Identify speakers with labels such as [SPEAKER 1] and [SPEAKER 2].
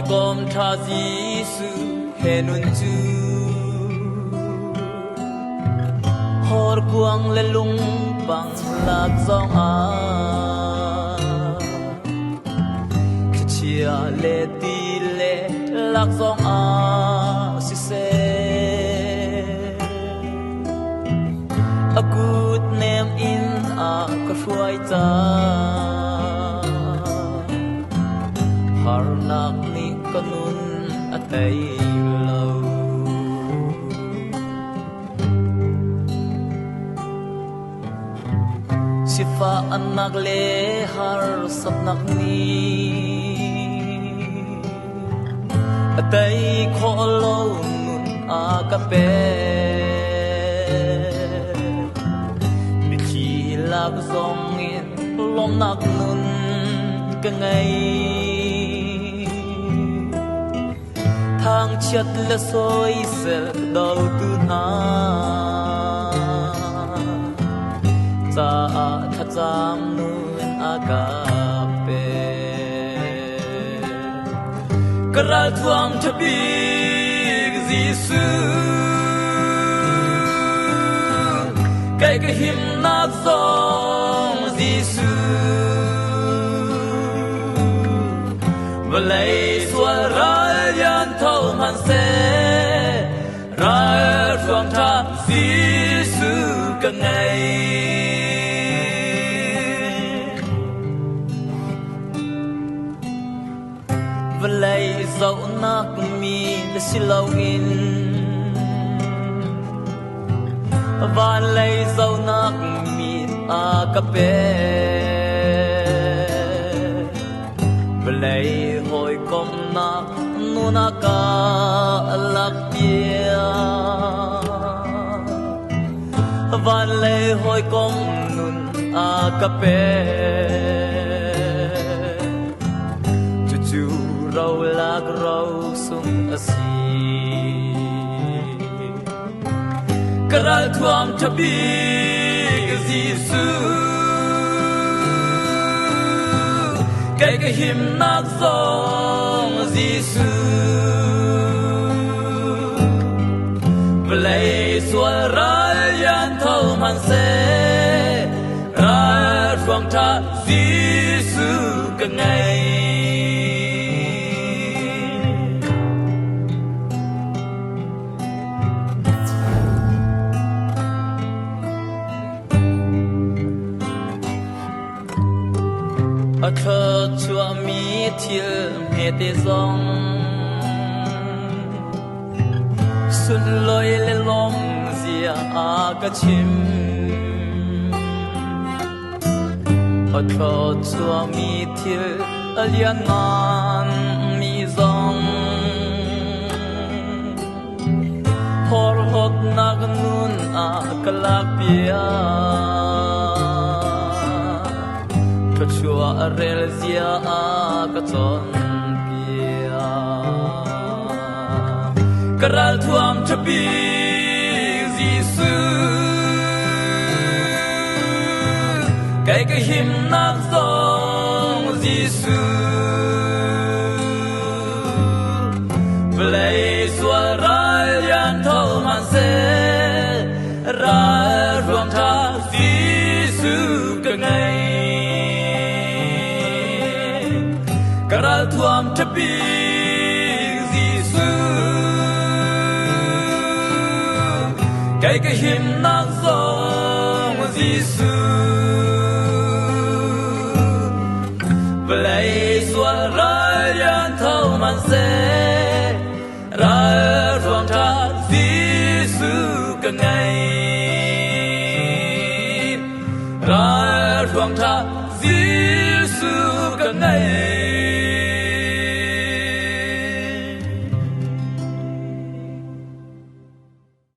[SPEAKER 1] gom tha Giêsu henun chu hor kuang le lung bang lak zong a chia le ti le lak zong a si se a good name in a ka ruai ta har nak ni kanun atay lo sifa anak le har sap nak ni atay kho lo nun a ka pe mi chi lak zong in lom nak nun ka ngai thang chất là soi sợ đầu tư na ta thật dám nuôi agape kara thuang thabi Giêsu cái him nát song Giêsu và lấy xua ra yan thâu man se ra ruang tha Giêsu cả ngày và lấy dấu nạc mi để xin lâu in và lấy dấu nạc mi a cà phê và lấy hồi công nạc nuna ka lak pia van lê hoi công nun a cà phê chu chu rau lạc rau sung asi karal thuam thabi Giêsu cái him nát song Giêsu và lấy xua ra yan thâu man se ra ruang tha Giêsu cả ngày a thơ chua mi thiel me te zong sun loi le lom zia a ka chim a thơ chua mi thiel a lian nan mi zong hor hot nag nun a ka la pia chua rel zia a ka chon pia karal thuam thabi Giêsu cái him nát song Giêsu play xua ra yan thâu man se ra ruang tha Giêsu cả ngày karal thuam thabi Giêsu cái him nát song Giêsu play xua ra yan thâu man se ra